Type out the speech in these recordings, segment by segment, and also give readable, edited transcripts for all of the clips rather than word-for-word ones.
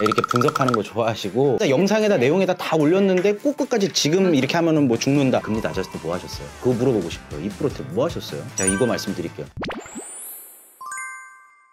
이렇게 분석하는 거 좋아하시고 영상에다 내용에다 다 올렸는데 꼭 끝까지 지금 이렇게 하면은 뭐 죽는다. 금리 낮았을 때 뭐 하셨어요? 그거 물어보고 싶어요. 2% 뭐 하셨어요? 제가 이거 말씀드릴게요.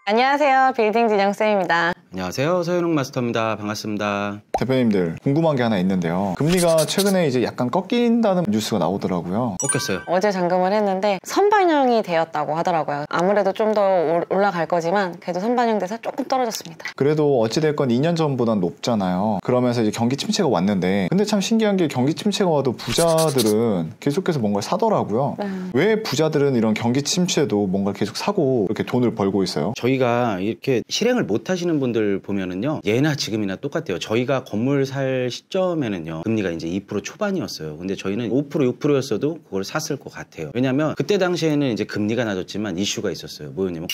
안녕하세요. 빌딩 진영쌤입니다. 안녕하세요. 서현웅 마스터입니다. 반갑습니다. 대표님들 궁금한 게 하나 있는데요. 금리가 최근에 이제 약간 꺾인다는 뉴스가 나오더라고요. 꺾였어요. 어제 잔금을 했는데 선반영이 되었다고 하더라고요. 아무래도 좀 더 올라갈 거지만 그래도 선반영돼서 조금 떨어졌습니다. 그래도 어찌됐건 2년 전보단 높잖아요. 그러면서 이제 경기 침체가 왔는데 근데 참 신기한 게 경기 침체가 와도 부자들은 계속해서 뭔가를 사더라고요. 왜 부자들은 이런 경기 침체도 뭔가를 계속 사고 이렇게 돈을 벌고 있어요? 저희가 이렇게 실행을 못 하시는 분들 보면은요, 예나 지금이나 똑같아요. 저희가 건물 살 시점에는요, 금리가 이제 2% 초반이었어요. 근데 저희는 5% 6%였어도 그걸 샀을 것 같아요. 왜냐면 그때 당시에는 이제 금리가 낮았지만 이슈가 있었어요. 뭐였냐면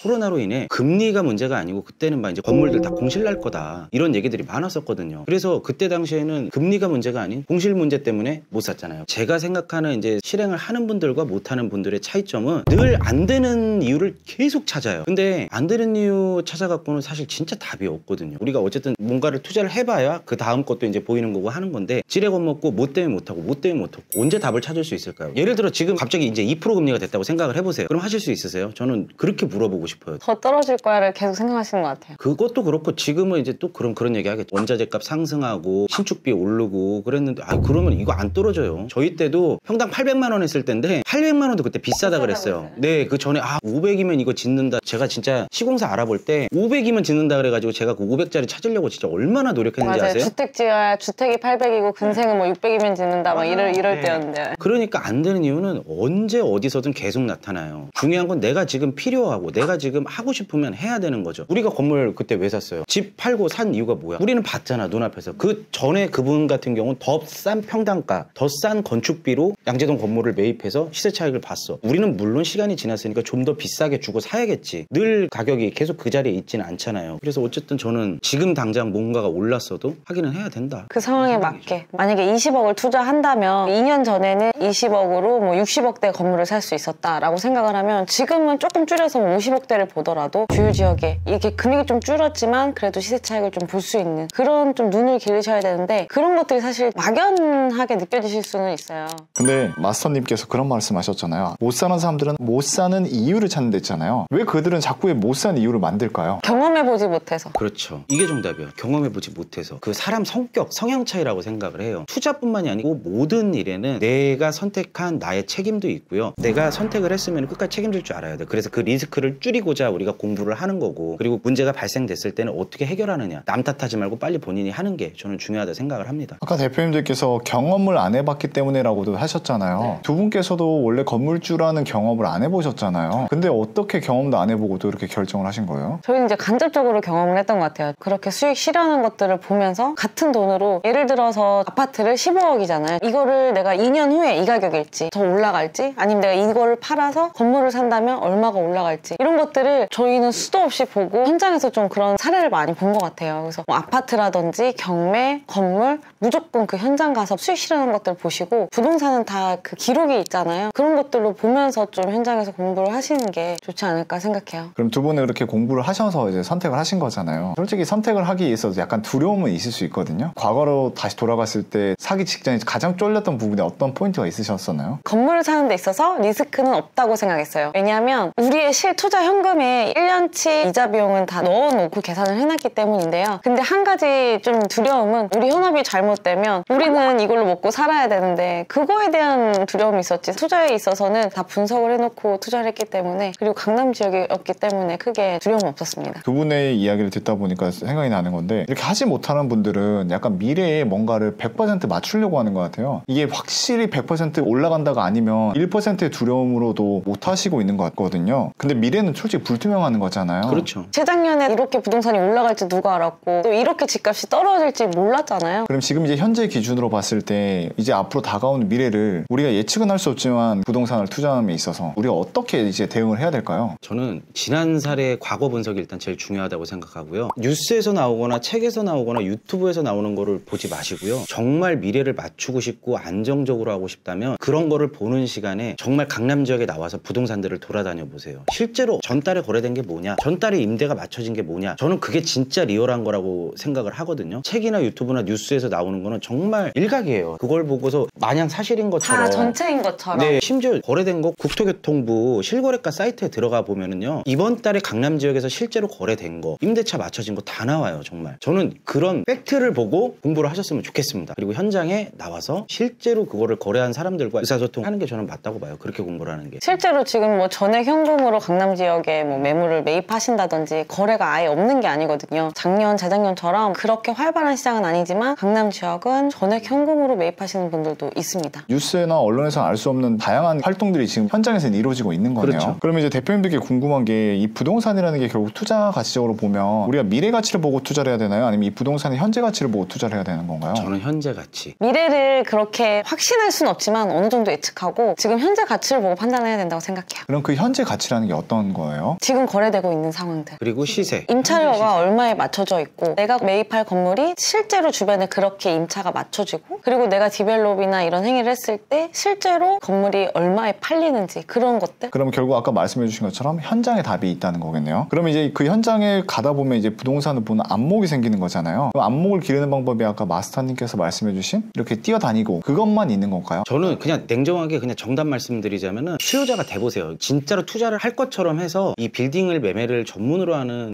코로나로 인해 금리가 문제가 아니고 그때는 막 이제 건물들 다 공실 날 거다 이런 얘기들이 많았었거든요. 그래서 그때 당시에는 금리가 문제가 아닌 공실 문제 때문에 못 샀잖아요. 제가 생각하는 이제 실행을 하는 분들과 못 하는 분들의 차이점은 늘 안 되는 이유를 계속 찾아요. 근데 안 되는 이유 찾아갖고는 사실 진짜 답이 없거든요. 우리가 어쨌든 뭔가를 투자를 해봐야 그 다음 것도 이제 보이는 거고 하는 건데, 지레 겁먹고 못 되면 못하고 못 되면 못하고 언제 답을 찾을 수 있을까요? 예를 들어 지금 갑자기 이제 2% 금리가 됐다고 생각을 해보세요. 그럼 하실 수 있으세요? 저는 그렇게 물어보고 싶어요. 더 떨어질 거야를 계속 생각하시는 것 같아요. 그것도 그렇고 지금은 이제 또 그런 얘기 하겠죠. 원자재 값 상승하고 신축비 오르고 그랬는데, 그러면 이거 안 떨어져요. 저희 때도 평당 800만 원 했을 때인데 800만 원도 그때 비싸다 그랬어요. 네, 그 전에 500이면 이거 짓는다. 제가 진짜 시공사 알아볼 때 500이면 짓는다 그래가지고 제가 그 500짜리 찾으려고 진짜 얼마나 노력했는지 맞아요. 아세요? 주택 지어야 주택이 800이고 근생은 뭐 600이면 짓는다 막 이럴 때였는데. 그러니까 안 되는 이유는 언제 어디서든 계속 나타나요. 중요한 건 내가 지금 필요하고 내가 지금 하고 싶으면 해야 되는 거죠. 우리가 건물 그때 왜 샀어요? 집 팔고 산 이유가 뭐야? 우리는 봤잖아, 눈앞에서. 그 전에 그분 같은 경우는 더 싼 평당가, 더 싼 건축비로 양재동 건물을 매입해서 시세 차익을 봤어. 우리는 물론 시간이 지났으니까 좀 더 비싸게 주고 사야겠지. 늘 가격이 계속 그 자리에 있지는 않잖아요. 그래서 어쨌든 저는 지금 당장 뭔가가 올랐어도 하기는 해야 된다. 그 상황에 맞게 만약에 20억을 투자한다면 2년 전에는 20억으로 뭐 60억대 건물을 살 수 있었다라고 생각을 하면 지금은 조금 줄여서 50억대를 보더라도 주요 지역에 이렇게 금액이 좀 줄었지만 그래도 시세 차익을 좀 볼 수 있는 그런 좀 눈을 기르셔야 되는데, 그런 것들이 사실 막연하게 느껴지실 수는 있어요. 근데 마스터님께서 그런 말씀 하셨잖아요. 못 사는 사람들은 못 사는 이유를 찾는 데 있잖아요. 왜 그들은 자꾸 못 사는 이유를 만들까요? 경험해보지 못해서. 그렇죠. 이게 정답이에요. 경험해보지 못해서. 그 사람 성격, 성향 차이라고 생각을 해요. 투자뿐만이 아니고 모든 일에는 내가 선택한 나의 책임도 있고요. 내가 선택을 했으면 끝까지 책임질 줄 알아야 돼. 그래서 그 리스크를 줄이고자 우리가 공부를 하는 거고, 그리고 문제가 발생됐을 때는 어떻게 해결하느냐. 남 탓하지 말고 빨리 본인이 하는 게 저는 중요하다 생각을 합니다. 아까 대표님들께서 경험을 안 해봤기 때문에라고도 하셨잖아요. 네. 두 분께서도 원래 건물주라는 경험을 안 해보셨잖아요. 근데 어떻게 경험도 안 해보고도 이렇게 결정을 하신 거예요? 저희는 이제 간접적으로 경험을 했던 것 같아요. 그렇게 수익 실현하는 것들을 보면서 같은 돈으로, 예를 들어서 아파트를 15억이잖아요. 이거를 내가 2년 후에 이 가격일지 더 올라갈지, 아니면 내가 이거를 팔아서 건물을 산다면 얼마가 올라갈지, 이런 것들을 저희는 수도 없이 보고 현장에서 좀 그런 사례를 많이 본 것 같아요. 그래서 뭐 아파트라든지 경매, 건물 무조건 그 현장 가서 수익 실현하는 것들을 보시고, 부동산은 다 그 기록이 있잖아요. 그런 것들로 보면서 좀 현장에서 공부를 하시는 게 좋지 않을까 생각해요. 그럼 두 분은 이렇게 공부를 하셔서 이제 선택을 하신 거잖아요. 솔직히 선택을 하기 위해서 약간 두려움은 있을 수 있거든요. 과거로 다시 돌아갔을 때 사기 직전에 가장 쫄렸던 부분에 어떤 포인트가 있으셨었나요? 건물을 사는 데 있어서 리스크는 없다고 생각했어요. 왜냐하면 우리의 실투자 현금에 1년치 이자 비용은 다 넣어놓고 계산을 해놨기 때문인데요. 근데 한 가지 좀 두려움은, 우리 현업이 잘못되면 우리는 이걸로 먹고 살아야 되는데 그거에 대한 두려움이 있었지, 투자에 있어서는 다 분석을 해놓고 투자를 했기 때문에, 그리고 강남 지역이었기 때문에 크게 두려움은 없었습니다. 두 분의 이야기를 듣다 보니까 생각이 나는 건데, 이렇게 하지 못하는 분들은 약간 미래에 뭔가를 100% 맞추려고 하는 것 같아요. 이게 확실히 100% 올라간다가 아니면 1%의 두려움으로도 못 하시고 있는 것 같거든요. 근데 미래는 솔직히 불투명한 거잖아요. 그렇죠. 재작년에 이렇게 부동산이 올라갈지 누가 알았고, 또 이렇게 집값이 떨어질지 몰랐잖아요. 그럼 지금 이제 현재 기준으로 봤을 때 이제 앞으로 다가오는 미래를 위기를 우리가 예측은 할 수 없지만 부동산을 투자함에 있어서 우리가 어떻게 이제 대응을 해야 될까요? 저는 지난 사례 과거 분석이 일단 제일 중요하다고 생각하고요. 뉴스에서 나오거나 책에서 나오거나 유튜브에서 나오는 거를 보지 마시고요. 정말 미래를 맞추고 싶고 안정적으로 하고 싶다면 그런 거를 보는 시간에 정말 강남 지역에 나와서 부동산들을 돌아다녀 보세요. 실제로 전달에 거래된 게 뭐냐, 전달에 임대가 맞춰진 게 뭐냐, 저는 그게 진짜 리얼한 거라고 생각을 하거든요. 책이나 유튜브나 뉴스에서 나오는 거는 정말 일각이에요. 그걸 보고서 마냥 사실인 것처럼 다 전체인 것처럼. 네, 심지어 거래된 거 국토교통부 실거래가 사이트에 들어가 보면은요, 이번 달에 강남 지역에서 실제로 거래된 거, 임대차 맞춰진 거 다 나와요. 정말 저는 그런 팩트를 보고 공부를 하셨으면 좋겠습니다. 그리고 현장에 나와서 실제로 그거를 거래한 사람들과 의사소통하는 게 저는 맞다고 봐요. 그렇게 공부를 하는 게. 실제로 지금 뭐 전액 현금으로 강남 지역에 뭐 매물을 매입하신다든지 거래가 아예 없는 게 아니거든요. 작년, 재작년처럼 그렇게 활발한 시장은 아니지만 강남 지역은 전액 현금으로 매입하시는 분들도 있습니다. 뉴스나 언론에서 알 수 없는 다양한 활동들이 지금 현장에서 이루어지고 있는 거네요. 그렇죠. 그러면 이제 대표님들께 궁금한 게 이 부동산이라는 게 결국 투자 가치적으로 보면 우리가 미래 가치를 보고 투자를 해야 되나요? 아니면 이 부동산의 현재 가치를 보고 투자를 해야 되는 건가요? 저는 현재 가치. 미래를 그렇게 확신할 수는 없지만 어느 정도 예측하고 지금 현재 가치를 보고 판단해야 된다고 생각해요. 그럼 그 현재 가치라는 게 어떤 거예요? 지금 거래되고 있는 상황들. 그리고 시세. 임차료가 얼마에 맞춰져 있고 내가 매입할 건물이 실제로 주변에 그렇게 임차가 맞춰지고 그리고 내가 디벨롭이나 이런 행위를 했을 때 실제로 건물이 얼마에 팔리는지 그런 것들. 그럼 결국 아까 말씀해 주신 것처럼 현장에 답이 있다는 거겠네요. 그러면 이제 그 현장에 가다 보면 이제 부동산을 보는 안목이 생기는 거잖아요. 그 안목을 기르는 방법이 아까 마스터님께서 말씀해 주신 이렇게 뛰어다니고 그것만 있는 건가요? 저는 그냥 냉정하게 그냥 정답 말씀드리자면은 수요자가 돼보세요. 진짜로 투자를 할 것처럼 해서 이 빌딩을 매매를 전문으로 하는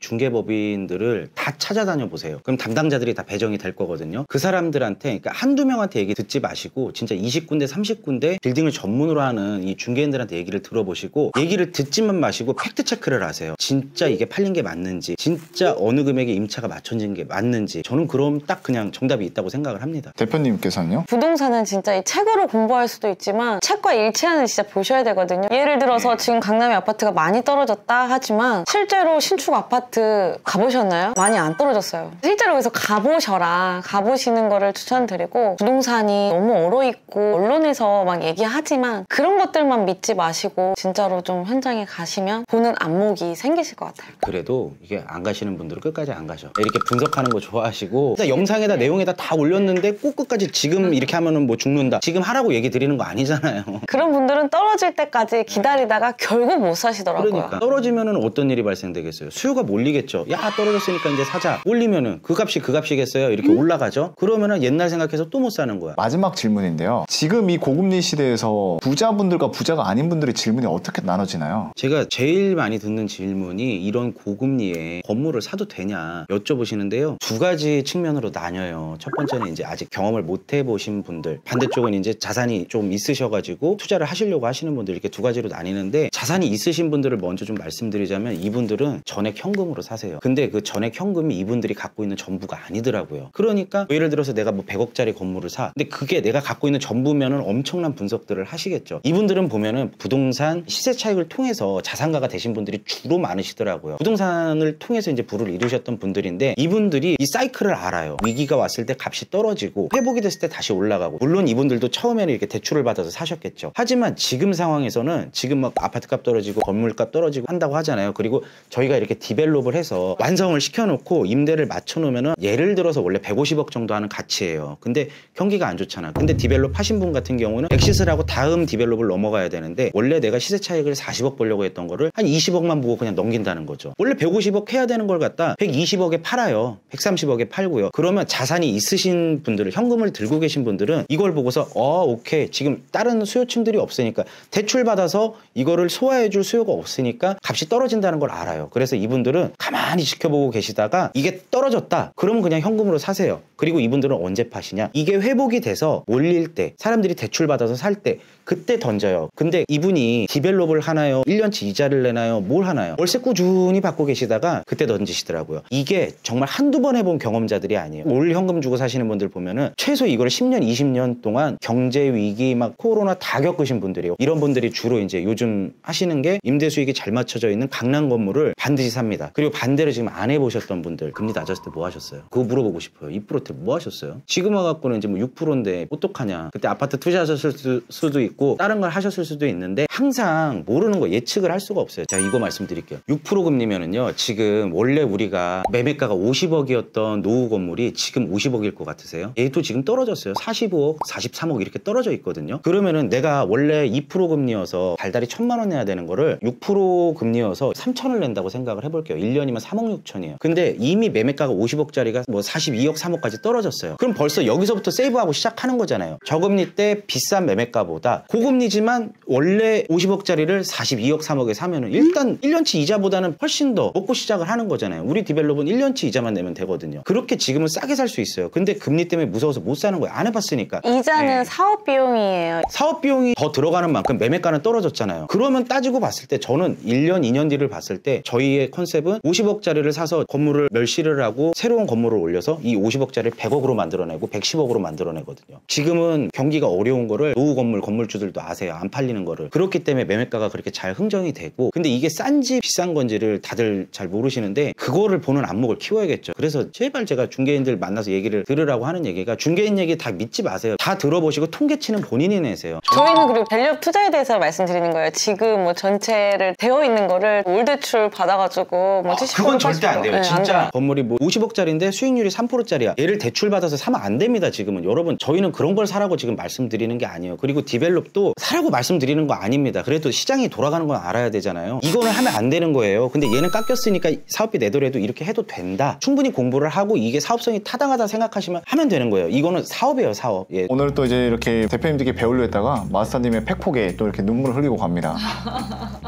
중개법인들을 다 찾아다녀 보세요. 그럼 담당자들이 다 배정이 될 거거든요. 그 사람들한테, 그러니까 한두 명한테 얘기 듣지 마시고 진짜 20군데 30군데 빌딩을 전문으로 하는 이 중개인들한테 얘기를 들어보시고 얘기를 듣지만 마시고 팩트 체크를 하세요. 진짜 이게 팔린 게 맞는지, 진짜 어느 금액에 임차가 맞춰진 게 맞는지. 저는 그럼 딱 그냥 정답이 있다고 생각을 합니다. 대표님께서는요? 부동산은 진짜 이 책으로 공부할 수도 있지만 책과 일치하는 진짜 보셔야 되거든요. 예를 들어서 지금 강남의 아파트가 많이 떨어졌다 하지만 실제로 신축 아파트 가보셨나요? 많이 안 떨어졌어요. 실제로 그래서 가보셔라. 가보시는 거를 추천드리고 부동산이 너무 얼어있고 언론에서 막 얘기하지만 그런 것들만 믿지 마시고 진짜로 좀 현장에 가시면 보는 안목이 생기실 것 같아요. 그래도 이게 안 가시는 분들은 끝까지 안 가셔. 이렇게 분석하는 거 좋아하시고 영상에다 내용에다 다 올렸는데 꼭 끝까지 지금 이렇게 하면은 뭐 죽는다, 지금 하라고 얘기 드리는 거 아니잖아요. 그런 분들은 떨어질 때까지 기다리다가 결국 못 사시더라고요. 그러니까 떨어지면은 어떤 일이 발생되겠어요? 수요가 몰리겠죠. 야, 떨어졌으니까 이제 사자. 올리면은 그 값이겠어요. 이렇게 올라가죠. 그러면은 옛날 생각해서 또 못 사는 거야. 마지막 질문인데요. 지금 이 고금리 시대에서 부자분들과 부자가 아닌 분들의 질문이 어떻게 나눠지나요? 제가 제일 많이 듣는 질문이 이런 고금리에 건물을 사도 되냐 여쭤보시는데요. 두 가지 측면으로 나뉘어요. 첫 번째는 이제 아직 경험을 못 해보신 분들, 반대쪽은 이제 자산이 좀 있으셔가지고 투자를 하시려고 하시는 분들, 이렇게 두 가지로 나뉘는데, 자산이 있으신 분들을 먼저 좀 말씀드리자면 이분들은 전액 현금으로 사세요. 근데 그 전액 현금이 이분들이 갖고 있는 전부가 아니더라고요. 그러니까 예를 들어서 내가 뭐 100억짜리 건물을 사. 근데 그게 내가 갖고 있는 전부면은 엄청난 분석들을 하시겠죠. 이분들은 보면은 부동산 시세 차익을 통해서 자산가가 되신 분들이 주로 많으시더라고요. 부동산을 통해서 이제 부를 이루셨던 분들인데 이분들이 이 사이클을 알아요. 위기가 왔을 때 값이 떨어지고 회복이 됐을 때 다시 올라가고, 물론 이분들도 처음에는 이렇게 대출을 받아서 사셨겠죠. 하지만 지금 상황에서는 지금 막 아파트값 떨어지고 건물값 떨어지고 한다고 하잖아요. 그리고 저희가 이렇게 디벨롭을 해서 완성을 시켜놓고 임대를 맞춰놓으면은 예를 들어서 원래 150억 정도 하는 가치예요. 근데 경기가 안 좋잖아. 근데 디벨롭 하신 분 같은 경우는 엑시스를 하고 다음 디벨롭을 넘어가야 되는데 원래 내가 시세 차익을 40억 보려고 했던 거를 한 20억만 보고 그냥 넘긴다는 거죠. 원래 150억 해야 되는 걸 갖다 120억에 팔아요. 130억에 팔고요. 그러면 자산이 있으신 분들, 현금을 들고 계신 분들은 이걸 보고서 오케이, 지금 다른 수요층들이 없으니까, 대출 받아서 이거를 소화해 줄 수요가 없으니까 값이 떨어진다는 걸 알아요. 그래서 이분들은 가만히 지켜보고 계시다가 이게 떨어졌다 그러면 그냥 현금으로 사세요. 그리고 이분들은 언제 파시냐, 이게 회복이 돼서 올릴 때, 사람들이 대출 받아서 살 때 그때 던져요. 근데 이분이 디벨롭을 하나요? 1년치 이자를 내나요? 뭘 하나요? 월세 꾸준히 받고 계시다가 그때 던지시더라고요. 이게 정말 한두 번 해본 경험자들이 아니에요. 올 현금 주고 사시는 분들 보면은 최소 이걸 10년, 20년 동안 경제 위기, 막 코로나 다 겪으신 분들이요. 이런 분들이 주로 이제 요즘 하시는 게 임대 수익이 잘 맞춰져 있는 강남 건물을 반드시 삽니다. 그리고 반대로 지금 안 해보셨던 분들, 금리 낮았을 때 뭐 하셨어요? 그거 물어보고 싶어요. 2% 때 뭐 하셨어요? 지금 와갖고는 이제 뭐 6%인데 어떡하냐. 그때 아파트 투자하셨을 수도 있고 다른 걸 하셨을 수도 있는데 항상 모르는 거 예측을 할 수가 없어요. 자, 이거 말씀드릴게요. 6% 금리면은요, 지금 원래 우리가 매매가가 50억이었던 노후 건물이 지금 50억일 것 같으세요? 얘도 지금 떨어졌어요. 45억, 43억 이렇게 떨어져 있거든요. 그러면은 내가 원래 2% 금리여서 달달이 1,000만 원 내야 되는 거를 6% 금리여서 3,000을 낸다고 생각을 해볼게요. 1년이면 3억 6천이에요. 근데 이미 매매가가 50억짜리가 뭐 42억, 3억까지 떨어졌어요. 그럼 벌써 여기서부터 세이브하고 시작하는 거잖아요. 저금리 때 비싼 매매가보다 고금리지만 원래 50억짜리를 42억, 3억에 사면은 일단 1년치 이자보다는 훨씬 더 먹고 시작을 하는 거잖아요. 우리 디벨롭은 1년치 이자만 내면 되거든요. 그렇게 지금은 싸게 살 수 있어요. 근데 금리 때문에 무서워서 못 사는 거예요. 안 해봤으니까. 이자는 네. 사업 비용이에요. 사업 비용이 더 들어가는 만큼 매매가는 떨어졌잖아요. 그러면 따지고 봤을 때 저는 1년, 2년 뒤를 봤을 때 저희의 컨셉은 50억짜리를 사서 건물을 멸실을 하고 새로운 건물을 올려서 이 50억짜리를 100억으로 만들어내고 110억으로 만들어내거든요. 지금은 경기가 어려운 거를 노후 건물, 건물주들도 아세요. 안 팔리는 거를. 그렇기 때문에 매매가가 그렇게 잘 흥정이 되고, 근데 이게 싼지 비싼 건지를 다들 잘 모르시는데 그거를 보는 안목을 키워야겠죠. 그래서 제발 제가 중개인들 만나서 얘기를 들으라고 하는 얘기가, 중개인 얘기 다 믿지 마세요. 다 들어보시고 통계치는 본인이 내세요. 저희는 그리고 밸류업 투자에 대해서 말씀드리는 거예요. 지금 뭐 전체를 되어 있는 거를 올 대출 받아가지고 뭐 70%, 그건 절대 안 돼요. 네, 진짜 안 돼요. 건물이 뭐 50억짜리인데 수익률이 3%짜리야. 얘를 대출 받아서 사면 안 됩니다. 지금은 여러분, 저희는 그런 걸 사라고 지금 말씀드리는 게 아니에요. 그리고 디벨롭도 사라고 말씀드리는 거 아닙니다. 그래도 시장이 돌아가는 건 알아야 되잖아요. 이거는 하면 안 되는 거예요. 근데 얘는 깎였으니까 사업비 내더라도 이렇게 해도 된다. 충분히 공부를 하고 이게 사업성이 타당하다 생각하시면 하면 되는 거예요. 이거는 사업이에요, 사업. 예. 오늘 또 이제 이렇게 대표님들께 배우려 했다가 마스터님의 팩폭에 또 이렇게 눈물을 흘리고 갑니다.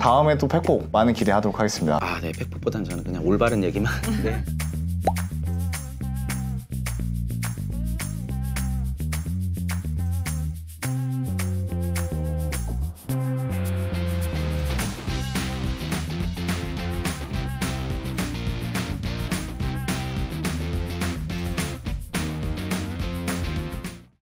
다음에 또 팩폭 많은 기대하도록 하겠습니다. 네, 팩폭보다는 저는 그냥 올바른 얘기만. 네.